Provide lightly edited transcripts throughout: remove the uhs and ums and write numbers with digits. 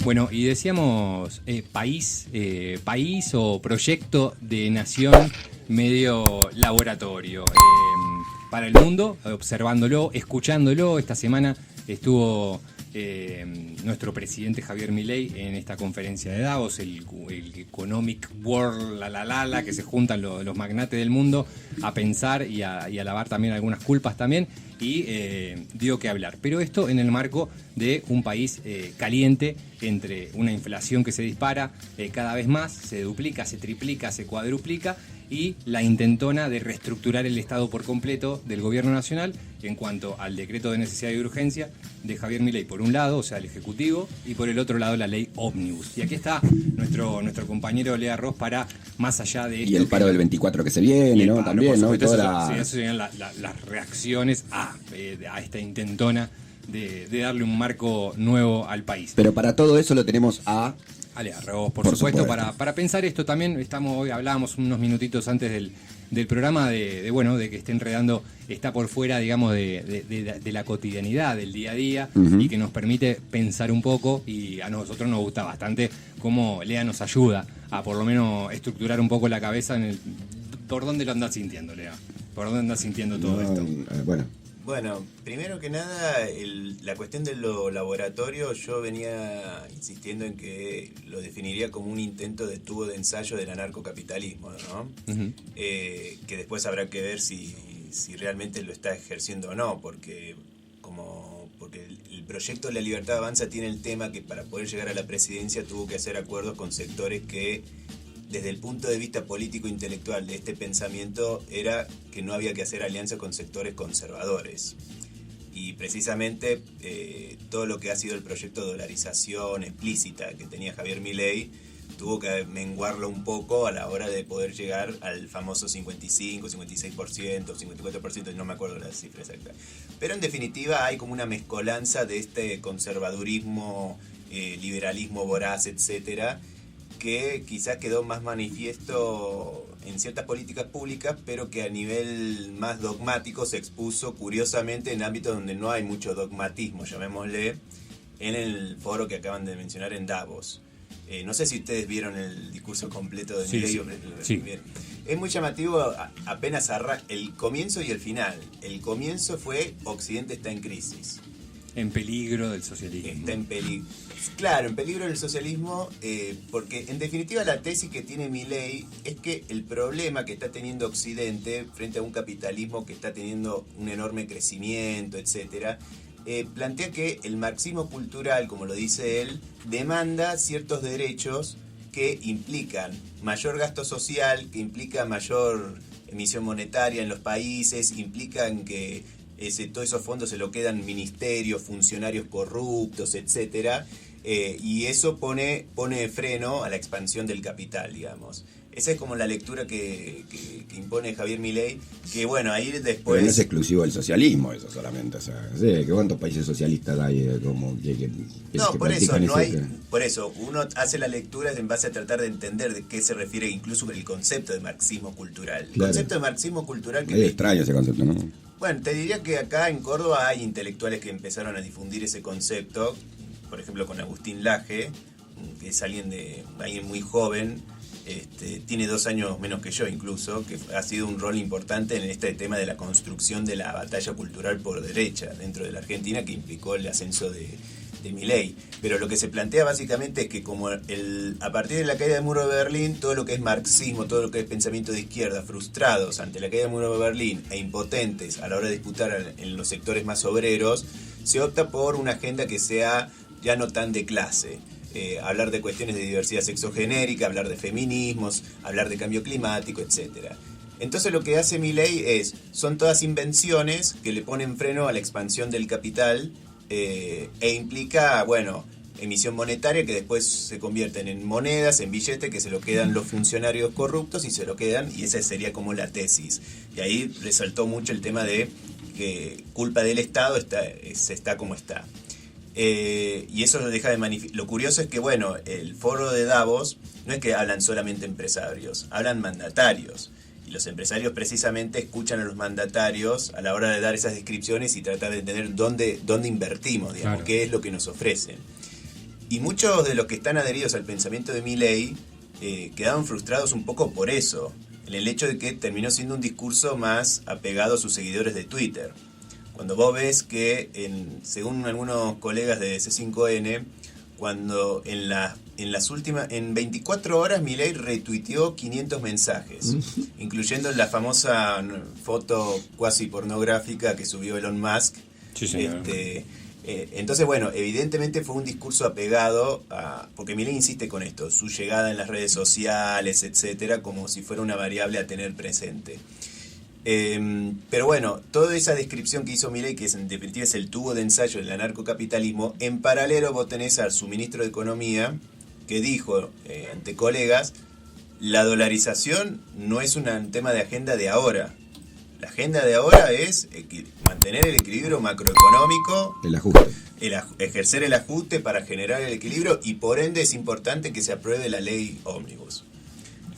Bueno, y decíamos país o proyecto de nación medio laboratorio. Para el mundo, observándolo, escuchándolo. Esta semana estuvo nuestro presidente Javier Milei en esta conferencia de Davos, el Economic World, que se juntan los magnates del mundo a pensar y a lavar también algunas culpas también, y dio que hablar. Pero esto en el marco de un país caliente, entre una inflación que se dispara cada vez más, se duplica, se triplica, se cuadruplica, y la intentona de reestructurar el Estado por completo del gobierno nacional en cuanto al decreto de necesidad y urgencia de Javier Milei por un lado, o sea, el Ejecutivo, y por el otro lado la ley Ómnibus. Y aquí está nuestro compañero Lea Ross para más allá de esto. Y el paro del 24 que se viene, ¿no? También, ¿no? Y toda eso serían las reacciones a esta intentona de darle un marco nuevo al país. Pero para todo eso lo tenemos a Lea Ross, por supuesto. Para pensar esto también hoy hablábamos unos minutitos antes del programa de que esté enredando, está por fuera, digamos, de la cotidianidad, del día a día, y que nos permite pensar un poco, y a nosotros nos gusta bastante cómo Lea nos ayuda a por lo menos estructurar un poco la cabeza ¿por dónde lo andás sintiendo, Lea? ¿Por dónde andás sintiendo todo esto? Bueno, primero que nada, la cuestión de lo laboratorio, yo venía insistiendo en que lo definiría como un intento de tubo de ensayo del anarcocapitalismo, ¿no? Que después habrá que ver si realmente lo está ejerciendo o no, porque el proyecto de La Libertad Avanza tiene el tema que para poder llegar a la presidencia tuvo que hacer acuerdos con sectores que, desde el punto de vista político-intelectual de este pensamiento, era que no había que hacer alianzas con sectores conservadores. Y precisamente todo lo que ha sido el proyecto de dolarización explícita que tenía Javier Milei tuvo que menguarlo un poco a la hora de poder llegar al famoso 55, 56%, 54%, no me acuerdo la cifra exacta. Pero en definitiva hay como una mezcolanza de este conservadurismo, liberalismo voraz, etcétera, que quizás quedó más manifiesto en ciertas políticas públicas, pero que a nivel más dogmático se expuso curiosamente en ámbitos donde no hay mucho dogmatismo, llamémosle, en el foro que acaban de mencionar en Davos. No sé si ustedes vieron el discurso completo de Milei. Sí. Es muy llamativo apenas el comienzo y el final. El comienzo fue Occidente está en crisis. En peligro del socialismo. Está en peligro. Claro, en peligro del socialismo, porque en definitiva la tesis que tiene Milei es que el problema que está teniendo Occidente frente a un capitalismo que está teniendo un enorme crecimiento, etcétera, plantea que el marxismo cultural, como lo dice él, demanda ciertos derechos que implican mayor gasto social, que implica mayor emisión monetaria en los países, implican que todos esos fondos se lo quedan ministerios, funcionarios corruptos, etcétera, y eso pone freno a la expansión del capital, digamos. Esa es como la lectura que impone Javier Milei, que bueno, ahí después... Pero no es exclusivo del socialismo eso solamente, o sea, ¿sí? ¿Cuántos países socialistas hay por eso, uno hace la lectura en base a tratar de entender de qué se refiere incluso con el concepto de marxismo cultural. El concepto de marxismo cultural... Es extraño ese concepto, ¿no? Bueno, te diría que acá en Córdoba hay intelectuales que empezaron a difundir ese concepto, por ejemplo con Agustín Laje, que es alguien muy joven, tiene 2 años menos que yo incluso, que ha sido un rol importante en este tema de la construcción de la batalla cultural por derecha dentro de la Argentina, que implicó el ascenso de Milei. Pero lo que se plantea básicamente es que como a partir de la caída del muro de Berlín, todo lo que es marxismo, todo lo que es pensamiento de izquierda, frustrados ante la caída del muro de Berlín e impotentes a la hora de disputar en los sectores más obreros, se opta por una agenda que sea ya no tan de clase. Hablar de cuestiones de diversidad sexogenérica, hablar de feminismos, hablar de cambio climático, etcétera. Entonces lo que hace Milei son todas invenciones que le ponen freno a la expansión del capital, e implica, emisión monetaria que después se convierten en monedas, en billetes que se lo quedan los funcionarios corruptos y esa sería como la tesis. Y ahí resaltó mucho el tema de que culpa del Estado está como está. Y eso lo deja de manifestar. Lo curioso es que, el foro de Davos no es que hablan solamente empresarios, hablan mandatarios. Y los empresarios precisamente escuchan a los mandatarios a la hora de dar esas descripciones y tratar de entender dónde invertimos, digamos, claro, qué es lo que nos ofrecen. Y muchos de los que están adheridos al pensamiento de Milei quedaron frustrados un poco por eso, en el hecho de que terminó siendo un discurso más apegado a sus seguidores de Twitter. Cuando vos ves que, según algunos colegas de C5N, cuando en 24 horas Milei retuiteó 500 mensajes, incluyendo la famosa foto cuasi pornográfica que subió Elon Musk. Sí, señor. Entonces, bueno, evidentemente fue un discurso apegado porque Milei insiste con esto, su llegada en las redes sociales, etcétera, como si fuera una variable a tener presente. Pero bueno, toda esa descripción que hizo Milei, que en definitiva es el tubo de ensayo del anarcocapitalismo, en paralelo vos tenés a su ministro de Economía que dijo ante colegas, la dolarización no es un tema de agenda de ahora. La agenda de ahora es mantener el equilibrio macroeconómico, El ajuste. Ejercer el ajuste para generar el equilibrio, y por ende es importante que se apruebe la ley ómnibus.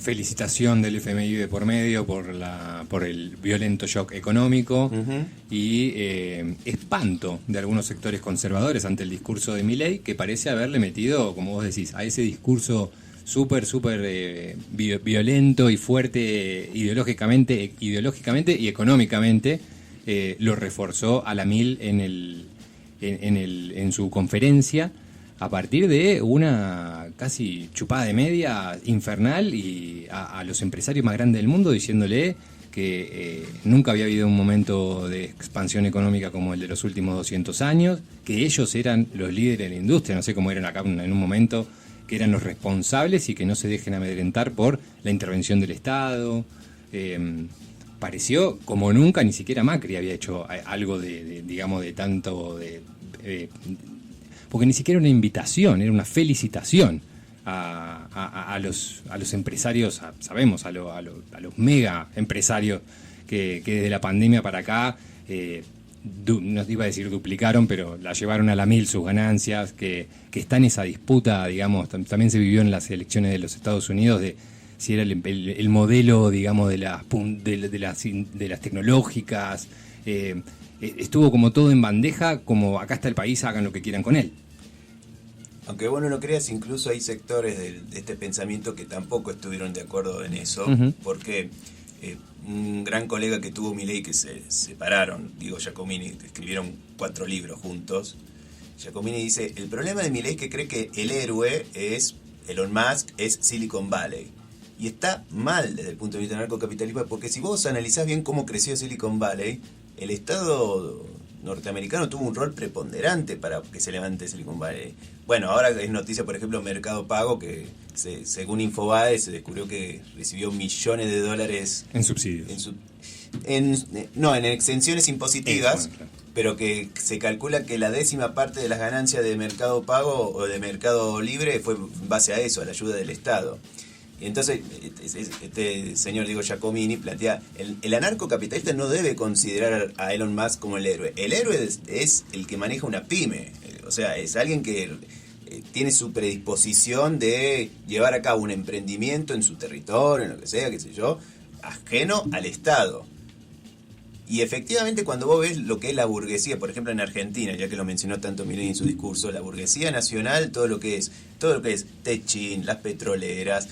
Felicitación del FMI de por medio por el violento shock económico y espanto de algunos sectores conservadores ante el discurso de Milei, que parece haberle metido, como vos decís, a ese discurso súper violento y fuerte ideológicamente y económicamente, lo reforzó a la mil en su conferencia, a partir de una casi chupada de media infernal y a los empresarios más grandes del mundo diciéndole que nunca había habido un momento de expansión económica como el de los últimos 200 años, que ellos eran los líderes de la industria, no sé cómo eran acá en un momento, que eran los responsables y que no se dejen amedrentar por la intervención del Estado. Pareció como nunca, ni siquiera Macri había hecho algo de tanto... porque ni siquiera era una invitación, era una felicitación a los empresarios, sabemos, a los mega empresarios que desde la pandemia para acá, no iba a decir duplicaron, pero la llevaron a la mil sus ganancias, que está en esa disputa, digamos, también se vivió en las elecciones de los Estados Unidos, de si era el modelo, digamos, de las tecnológicas, estuvo como todo en bandeja, como acá está el país, hagan lo que quieran con él. Aunque bueno, no creas, incluso hay sectores de este pensamiento que tampoco estuvieron de acuerdo en eso, porque un gran colega que tuvo Milei, que se separaron, Diego Giacomini, escribieron 4 libros juntos. Giacomini dice, el problema de Milei es que cree que el héroe es Elon Musk, es Silicon Valley. Y está mal desde el punto de vista del narcocapitalismo, porque si vos analizás bien cómo creció Silicon Valley, el Estado norteamericano tuvo un rol preponderante para que se levante Silicon Valley. Bueno, ahora es noticia, por ejemplo, Mercado Pago, que según Infobae se descubrió que recibió millones de dólares en subsidios. En exenciones impositivas, bueno, claro. Pero que se calcula que la 10ª parte de las ganancias de Mercado Pago o de Mercado Libre fue en base a eso, a la ayuda del Estado. Y entonces este señor Diego Giacomini plantea, el anarcocapitalista no debe considerar a Elon Musk como el héroe. El héroe es el que maneja una pyme, o sea, es alguien que tiene su predisposición de llevar a cabo un emprendimiento en su territorio, en lo que sea, qué sé yo, ajeno al Estado. Y efectivamente, cuando vos ves lo que es la burguesía, por ejemplo en Argentina, ya que lo mencionó tanto Milei en su discurso, la burguesía nacional, todo lo que es Techin, las petroleras,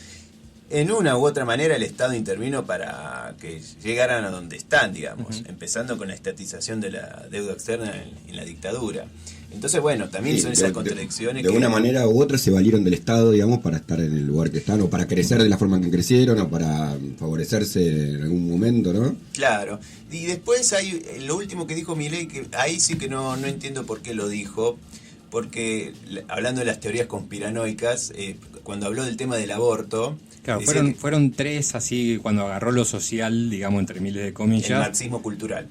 en una u otra manera el Estado intervino para que llegaran a donde están, digamos, empezando con la estatización de la deuda externa en la dictadura. Entonces, bueno, también sí, son esas contradicciones. De una manera u otra se valieron del Estado, digamos, para estar en el lugar que están, o para crecer de la forma que crecieron, o para favorecerse en algún momento, ¿no? Claro. Y después hay lo último que dijo Milei, que ahí sí que no entiendo por qué lo dijo, porque hablando de las teorías conspiranoicas, cuando habló del tema del aborto... Claro, fueron 3 así, cuando agarró lo social, digamos, entre miles de comillas. El marxismo cultural.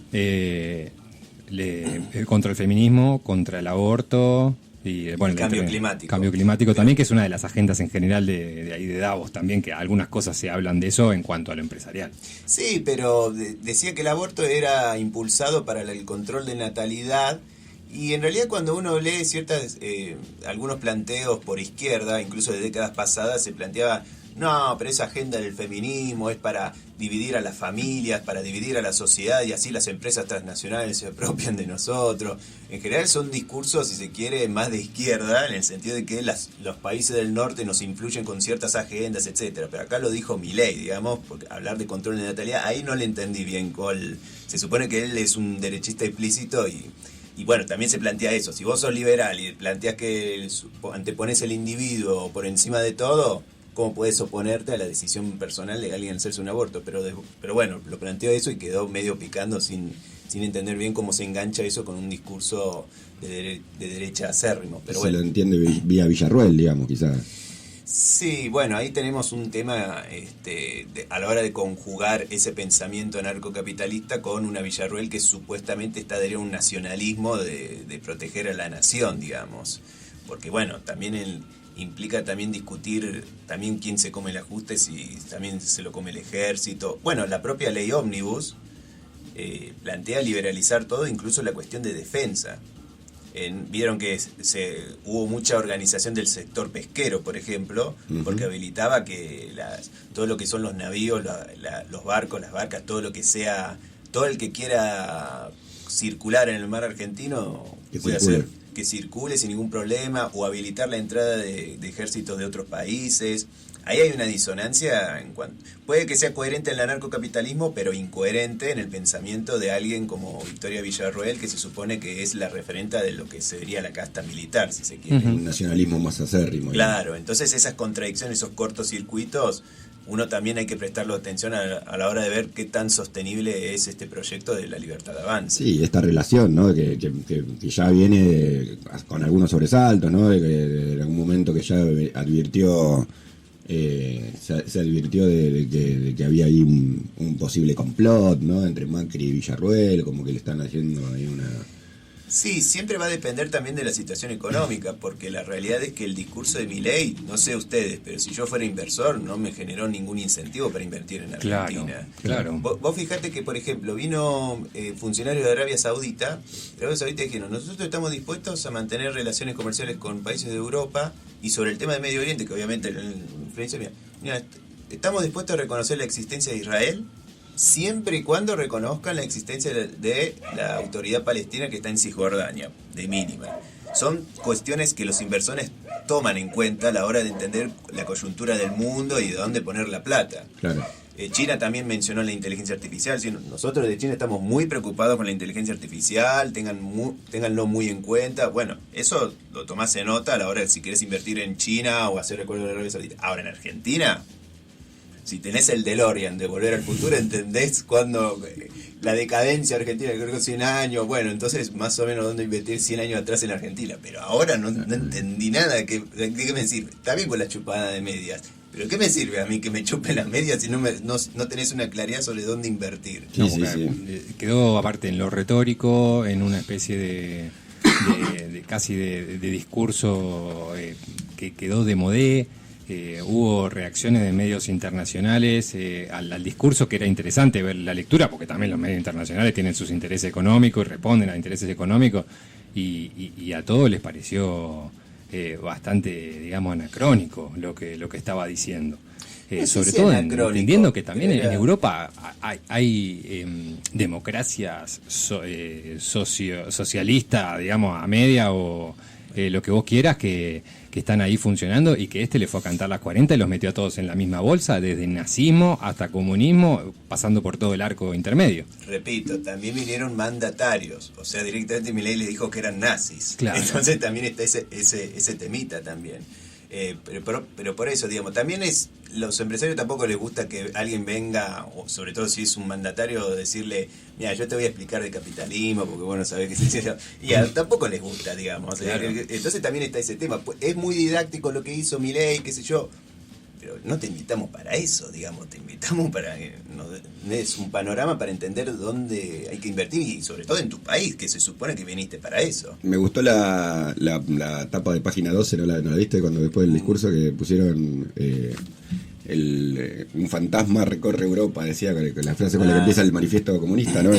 Contra el feminismo, contra el aborto y bueno, el cambio climático. Cambio climático también, que es una de las agendas en general de ahí de Davos también, que algunas cosas se hablan de eso en cuanto a lo empresarial. Sí, pero decía que el aborto era impulsado para el control de natalidad. Y en realidad cuando uno lee algunos planteos por izquierda, incluso de décadas pasadas, se planteaba no, pero esa agenda del feminismo es para dividir a las familias, para dividir a la sociedad y así las empresas transnacionales se apropian de nosotros. En general son discursos, si se quiere, más de izquierda, en el sentido de que los países del norte nos influyen con ciertas agendas, etcétera. Pero acá lo dijo Milei, digamos, porque hablar de control de natalidad, ahí no le entendí bien cuál. Se supone que él es un derechista explícito y bueno, también se plantea eso. Si vos sos liberal y planteás que antepones el individuo por encima de todo, ¿cómo puedes oponerte a la decisión personal de alguien hacerse un aborto? Pero bueno, lo planteó eso y quedó medio picando sin entender bien cómo se engancha eso con un discurso de derecha acérrimo. Pero se lo entiende vía Villarruel, digamos, quizás. Sí, bueno, ahí tenemos un tema a la hora de conjugar ese pensamiento anarcocapitalista con una Villarruel que supuestamente está adherido a un nacionalismo de proteger a la nación, digamos. Porque bueno, también implica también discutir también quién se come el ajuste, si también se lo come el ejército. Bueno, la propia ley ómnibus plantea liberalizar todo, incluso la cuestión de defensa. Vieron que hubo mucha organización del sector pesquero, por ejemplo, porque habilitaba que todo lo que son los navíos, los barcos, las barcas, todo lo que sea, todo el que quiera circular en el mar argentino puede hacer que circule sin ningún problema, o habilitar la entrada de ejércitos de otros países. Ahí hay una disonancia puede que sea coherente en el anarcocapitalismo, pero incoherente en el pensamiento de alguien como Victoria Villarroel, que se supone que es la referenta de lo que sería la casta militar, si se quiere. Un nacionalismo más acérrimo. Claro, entonces esas contradicciones, esos cortocircuitos, uno también hay que prestarle atención a la hora de ver qué tan sostenible es este proyecto de la libertad de avance. Sí, esta relación, ¿no? Que ya viene con algunos sobresaltos, ¿no? De que en algún momento que ya advirtió... se advirtió de que había ahí un posible complot, ¿no? Entre Macri y Villarruel, como que le están haciendo ahí una... Sí, siempre va a depender también de la situación económica, porque la realidad es que el discurso de Milei, no sé ustedes, pero si yo fuera inversor no me generó ningún incentivo para invertir en Argentina. Claro. Vos fijate que, por ejemplo, vino funcionarios de Arabia Saudita dijeron, nosotros estamos dispuestos a mantener relaciones comerciales con países de Europa, y sobre el tema de Medio Oriente, que obviamente la influencia, mira, estamos dispuestos a reconocer la existencia de Israel, siempre y cuando reconozcan la existencia de la autoridad palestina que está en Cisjordania, de mínima. Son cuestiones que los inversores toman en cuenta a la hora de entender la coyuntura del mundo y de dónde poner la plata. Claro. China también mencionó la inteligencia artificial. Nosotros de China estamos muy preocupados con la inteligencia artificial, ténganlo muy en cuenta. Bueno, eso lo tomás en nota a la hora de si querés invertir en China o hacer recuerdo de Arabia Saudita. Ahora, en Argentina... Si tenés el DeLorean de Volver al Futuro, entendés cuando la decadencia argentina, creo que 100 años, bueno, entonces más o menos dónde invertir 100 años atrás en Argentina. Pero ahora no entendí nada. ¿De qué me sirve? Está bien con la chupada de medias, pero ¿qué me sirve a mí que me chupen las medias si no tenés una claridad sobre dónde invertir? Sí. Quedó aparte en lo retórico, en una especie de casi de discurso que quedó de modé. Hubo reacciones de medios internacionales al discurso, que era interesante ver la lectura, porque también los medios internacionales tienen sus intereses económicos y responden a intereses económicos, y a todos les pareció bastante, digamos, anacrónico lo que estaba diciendo. Sobre todo entendiendo que también en Europa hay democracias socialistas, digamos, a media o lo que vos quieras, que están ahí funcionando, y que le fue a cantar las 40 y los metió a todos en la misma bolsa, desde nazismo hasta comunismo, pasando por todo el arco intermedio. Repito, también vinieron mandatarios, o sea, directamente Milei les dijo que eran nazis. Claro. Entonces también está ese temita también. Pero por eso, digamos, también los empresarios tampoco les gusta que alguien venga, o sobre todo si es un mandatario, decirle, mira, yo te voy a explicar de capitalismo, porque bueno, sabés que se y tampoco les gusta, digamos. Claro. Entonces también está ese tema. Es muy didáctico lo que hizo Milei, qué sé yo, pero no te invitamos para eso, digamos, te invitamos para que nos des un panorama para entender dónde hay que invertir, y sobre todo en tu país, que se supone que viniste para eso. Me gustó la tapa de página 12, ¿no la viste? Cuando después del discurso que pusieron un fantasma recorre Europa, decía, con la frase con la que empieza el manifiesto comunista, ¿no?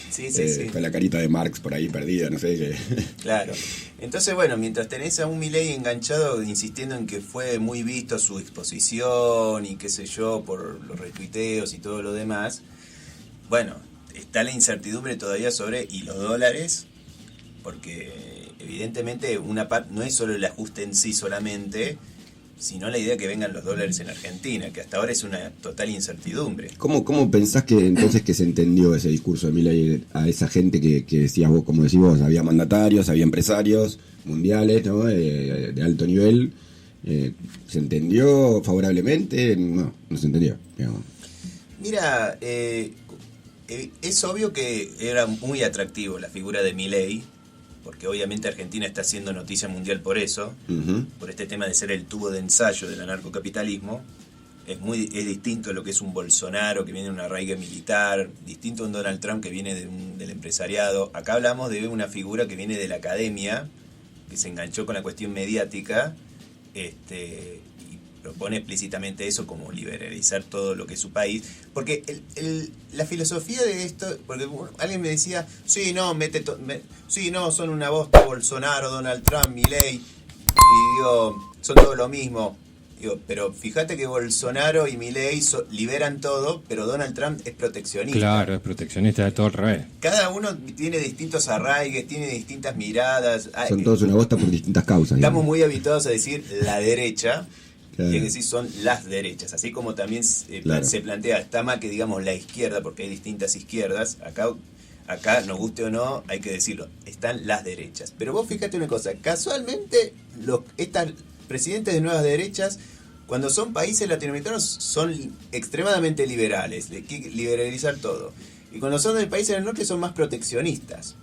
Sí. Con la carita de Marx por ahí perdida, no sé qué. Claro. Entonces, bueno, mientras tenés a un Milei enganchado insistiendo en que fue muy visto su exposición y qué sé yo, por los retuiteos y todo lo demás, bueno, está la incertidumbre todavía sobre y los dólares, porque evidentemente una parte no es solo el ajuste en sí solamente, sino la idea de que vengan los dólares en Argentina, que hasta ahora es una total incertidumbre. ¿Cómo pensás que entonces que se entendió ese discurso de Milei a esa gente que decías vos, como decís vos, había mandatarios, había empresarios mundiales, ¿no? De alto nivel? ¿Se entendió favorablemente? No se entendió, digamos. Mira, es obvio que era muy atractivo la figura de Milei, porque obviamente Argentina está haciendo noticia mundial por eso, por este tema de ser el tubo de ensayo del anarcocapitalismo. Es distinto a lo que es un Bolsonaro que viene de un arraigue militar, distinto a un Donald Trump que viene del empresariado. Acá hablamos de una figura que viene de la academia, que se enganchó con la cuestión mediática, y propone explícitamente eso, como liberalizar todo lo que es su país. Porque la filosofía de esto, porque alguien me decía, sí, no, son una bosta Bolsonaro, Donald Trump, Milei, y digo, son todo lo mismo. Digo, pero fíjate que Bolsonaro y Milei liberan todo, pero Donald Trump es proteccionista. Claro, es proteccionista de todo al revés. Cada uno tiene distintos arraigues, tiene distintas miradas. Son todos una bosta por distintas causas. Estamos muy habituados a decir la derecha, claro. Y es decir, son las derechas. Así como también Claro. se plantea, está más que digamos la izquierda, porque hay distintas izquierdas. Acá, nos guste o no, hay que decirlo, están las derechas. Pero vos fíjate una cosa, casualmente estas presidentes de nuevas derechas, cuando son países latinoamericanos, son extremadamente liberales, de liberalizar todo. Y cuando son de países del norte son más proteccionistas.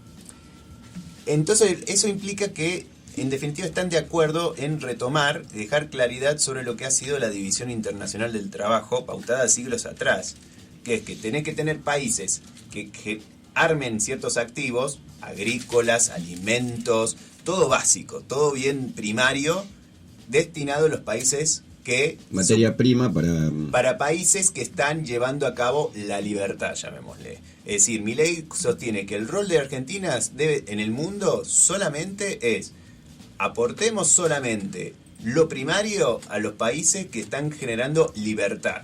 Entonces eso implica que en definitiva están de acuerdo en retomar, dejar claridad sobre lo que ha sido la división internacional del trabajo pautada siglos atrás, que es que tenés que tener países que armen ciertos activos, agrícolas, alimentos, todo básico, todo bien primario, destinado a los países que... Materia prima para países que están llevando a cabo la libertad, llamémosle. Es decir, Milei sostiene que el rol de Argentina en el mundo solamente es aportemos solamente lo primario a los países que están generando libertad.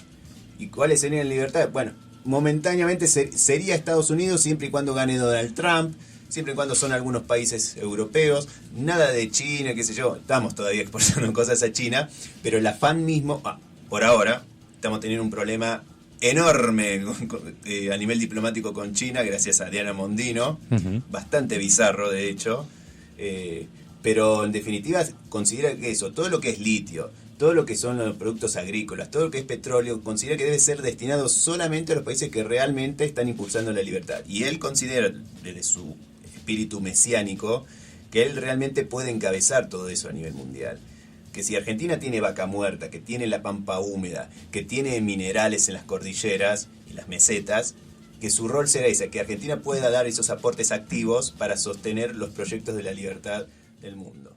¿Y cuáles serían libertades? Bueno, momentáneamente sería Estados Unidos siempre y cuando gane Donald Trump, siempre y cuando son algunos países europeos, nada de China, qué sé yo, estamos todavía exportando cosas a China, pero el afán mismo, por ahora, estamos teniendo un problema enorme a nivel diplomático con China, gracias a Diana Mondino, bastante bizarro de hecho, pero en definitiva considera que eso, todo lo que es litio, todo lo que son los productos agrícolas, todo lo que es petróleo, considera que debe ser destinado solamente a los países que realmente están impulsando la libertad. Y él considera, desde su espíritu mesiánico, que él realmente puede encabezar todo eso a nivel mundial. Que si Argentina tiene vaca muerta, que tiene la pampa húmeda, que tiene minerales en las cordilleras y las mesetas, que su rol será ese, que Argentina pueda dar esos aportes activos para sostener los proyectos de la libertad del mundo.